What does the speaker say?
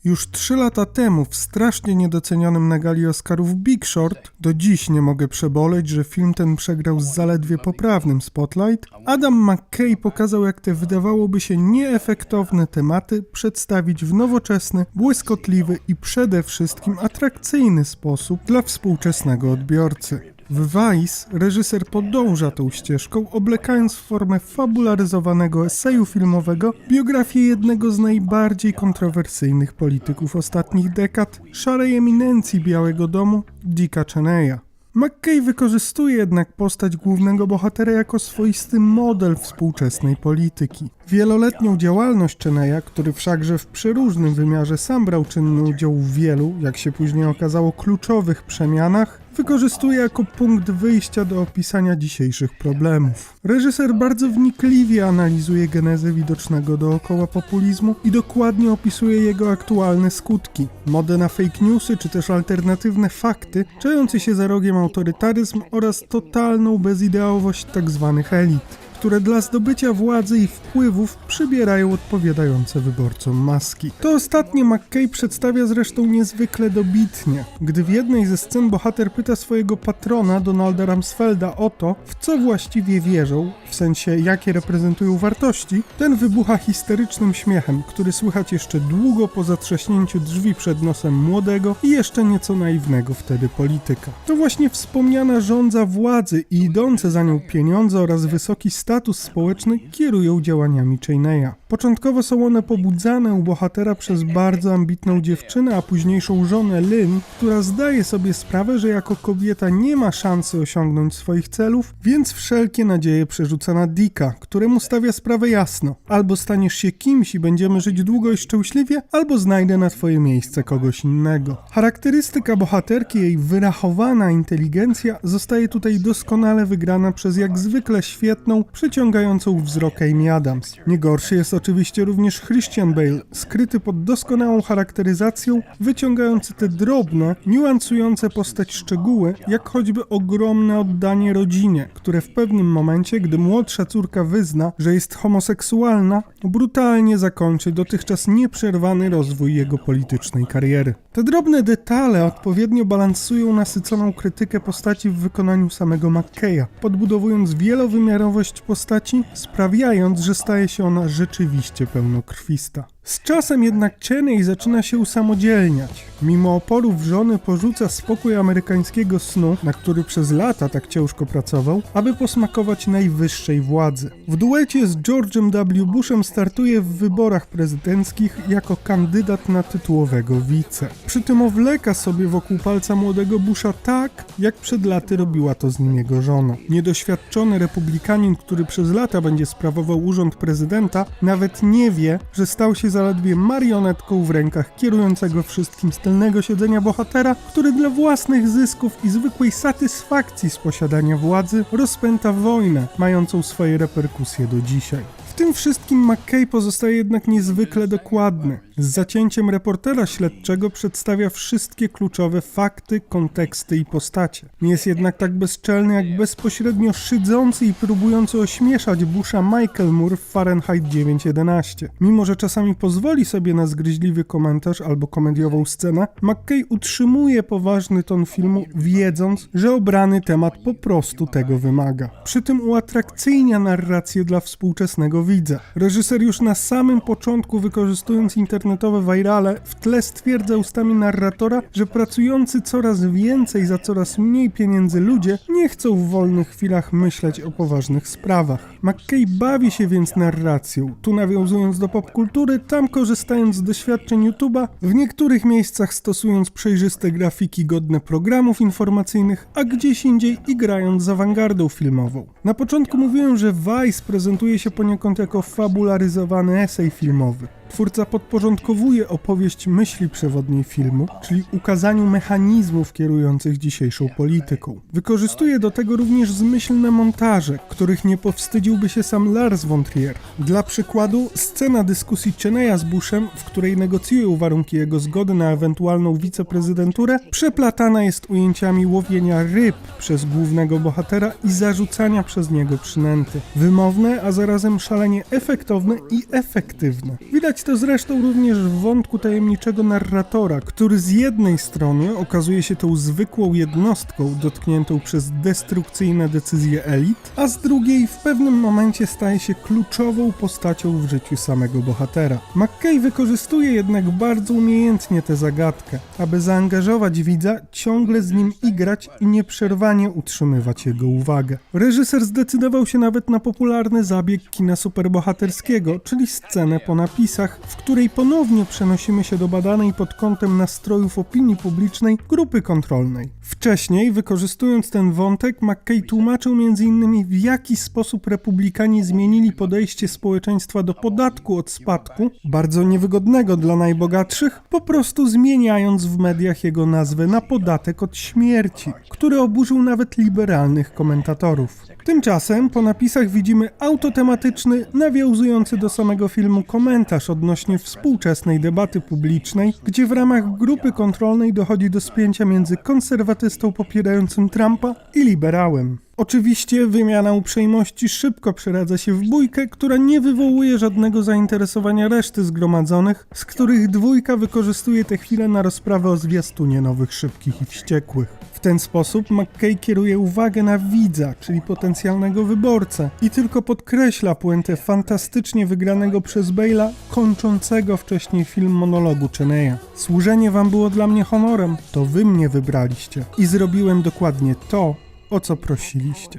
Już 3 lata temu w strasznie niedocenionym na gali Oscarów Big Short, do dziś nie mogę przeboleć, że film ten przegrał z zaledwie poprawnym Spotlight, Adam McKay pokazał, jak te wydawałoby się nieefektowne tematy przedstawić w nowoczesny, błyskotliwy i przede wszystkim atrakcyjny sposób dla współczesnego odbiorcy. W Vice reżyser podąża tą ścieżką, oblekając w formę fabularyzowanego eseju filmowego biografię jednego z najbardziej kontrowersyjnych polityków ostatnich dekad, szarej eminencji Białego Domu, Dicka Cheneya. McKay wykorzystuje jednak postać głównego bohatera jako swoisty model współczesnej polityki. Wieloletnią działalność Cheneya, który wszakże w przeróżnym wymiarze sam brał czynny udział w wielu, jak się później okazało, kluczowych przemianach, wykorzystuje jako punkt wyjścia do opisania dzisiejszych problemów. Reżyser bardzo wnikliwie analizuje genezę widocznego dookoła populizmu i dokładnie opisuje jego aktualne skutki, modę na fake newsy czy też alternatywne fakty, czejący się za rogiem autorytaryzm oraz totalną bezideałowość tzw. elit, które dla zdobycia władzy i wpływów przybierają odpowiadające wyborcom maski. To ostatnie McKay przedstawia zresztą niezwykle dobitnie, gdy w jednej ze scen bohater pyta swojego patrona Donalda Rumsfelda o to, w co właściwie wierzą, w sensie jakie reprezentują wartości, ten wybucha histerycznym śmiechem, który słychać jeszcze długo po zatrzaśnięciu drzwi przed nosem młodego i jeszcze nieco naiwnego wtedy polityka. To właśnie wspomniana żądza władzy i idące za nią pieniądze oraz wysoki status społeczny kierują działaniami Cheneya. Początkowo są one pobudzane u bohatera przez bardzo ambitną dziewczynę, a późniejszą żonę Lynn, która zdaje sobie sprawę, że jako kobieta nie ma szansy osiągnąć swoich celów, więc wszelkie nadzieje przerzuca na Dicka, któremu stawia sprawę jasno. Albo staniesz się kimś i będziemy żyć długo i szczęśliwie, albo znajdę na twoje miejsce kogoś innego. Charakterystyka bohaterki, jej wyrachowana inteligencja zostaje tutaj doskonale wygrana przez jak zwykle świetną, przyciągającą wzrok Amy Adams. Nie gorszy jest oczywiście również Christian Bale, skryty pod doskonałą charakteryzacją, wyciągający te drobne, niuansujące postać szczegóły, jak choćby ogromne oddanie rodzinie, które w pewnym momencie, gdy młodsza córka wyzna, że jest homoseksualna, brutalnie zakończy dotychczas nieprzerwany rozwój jego politycznej kariery. Te drobne detale odpowiednio balansują nasyconą krytykę postaci w wykonaniu samego McKaya, podbudowując wielowymiarowość postaci, sprawiając, że staje się ona rzeczywiście pełnokrwista. Z czasem jednak Cheney zaczyna się usamodzielniać. Mimo oporów żony porzuca spokój amerykańskiego snu, na który przez lata tak ciężko pracował, aby posmakować najwyższej władzy. W duecie z George'em W. Bushem startuje w wyborach prezydenckich jako kandydat na tytułowego wice. Przy tym owleka sobie wokół palca młodego Busha tak, jak przed laty robiła to z nim jego żona. Niedoświadczony republikanin, który przez lata będzie sprawował urząd prezydenta, nawet nie wie, że stał się zaledwie marionetką w rękach kierującego wszystkim z tylnego siedzenia bohatera, który dla własnych zysków i zwykłej satysfakcji z posiadania władzy rozpęta wojnę, mającą swoje reperkusje do dzisiaj. W tym wszystkim McKay pozostaje jednak niezwykle dokładny. Z zacięciem reportera śledczego przedstawia wszystkie kluczowe fakty, konteksty i postacie. Nie jest jednak tak bezczelny jak bezpośrednio szydzący i próbujący ośmieszać Busha Michael Moore w Fahrenheit 9/11. Mimo że czasami pozwoli sobie na zgryźliwy komentarz albo komediową scenę, McKay utrzymuje poważny ton filmu, wiedząc, że obrany temat po prostu tego wymaga. Przy tym uatrakcyjnia narrację dla współczesnego widza. Reżyser już na samym początku, wykorzystując internetowe virale, w tle stwierdza ustami narratora, że pracujący coraz więcej za coraz mniej pieniędzy ludzie nie chcą w wolnych chwilach myśleć o poważnych sprawach. McKay bawi się więc narracją, tu nawiązując do popkultury, tam korzystając z doświadczeń YouTube'a, w niektórych miejscach stosując przejrzyste grafiki godne programów informacyjnych, a gdzieś indziej i grając z awangardą filmową. Na początku mówiłem, że Vice prezentuje się poniekąd jako fabularyzowany esej filmowy. Twórca podporządkowuje opowieść myśli przewodniej filmu, czyli ukazaniu mechanizmów kierujących dzisiejszą polityką. Wykorzystuje do tego również zmyślne montaże, których nie powstydziłby się sam Lars von Trier. Dla przykładu, scena dyskusji Cheneya z Bushem, w której negocjują warunki jego zgody na ewentualną wiceprezydenturę, przeplatana jest ujęciami łowienia ryb przez głównego bohatera i zarzucania przez niego przynęty. Wymowne, a zarazem szalenie efektowne i efektywne. Widać Widać to zresztą również w wątku tajemniczego narratora, który z jednej strony okazuje się tą zwykłą jednostką dotkniętą przez destrukcyjne decyzje elit, a z drugiej w pewnym momencie staje się kluczową postacią w życiu samego bohatera. McKay wykorzystuje jednak bardzo umiejętnie tę zagadkę, aby zaangażować widza, ciągle z nim igrać i nieprzerwanie utrzymywać jego uwagę. Reżyser zdecydował się nawet na popularny zabieg kina superbohaterskiego, czyli scenę po napisach, w której ponownie przenosimy się do badanej pod kątem nastrojów opinii publicznej grupy kontrolnej. Wcześniej, wykorzystując ten wątek, McKay tłumaczył m.in. w jaki sposób republikanie zmienili podejście społeczeństwa do podatku od spadku, bardzo niewygodnego dla najbogatszych, po prostu zmieniając w mediach jego nazwę na podatek od śmierci, który oburzył nawet liberalnych komentatorów. Tymczasem po napisach widzimy autotematyczny, nawiązujący do samego filmu komentarz odnośnie współczesnej debaty publicznej, gdzie w ramach grupy kontrolnej dochodzi do spięcia między konserwatystą popierającym Trumpa i liberałem. Oczywiście wymiana uprzejmości szybko przeradza się w bójkę, która nie wywołuje żadnego zainteresowania reszty zgromadzonych, z których dwójka wykorzystuje tę chwilę na rozprawę o zwiastunie Nowych Szybkich i Wściekłych. W ten sposób McKay kieruje uwagę na widza, czyli potencjalnego wyborcę, i tylko podkreśla puentę fantastycznie wygranego przez Bale'a, kończącego wcześniej film monologu Cheneya. Służenie wam było dla mnie honorem, to wy mnie wybraliście i zrobiłem dokładnie to, o co prosiliście.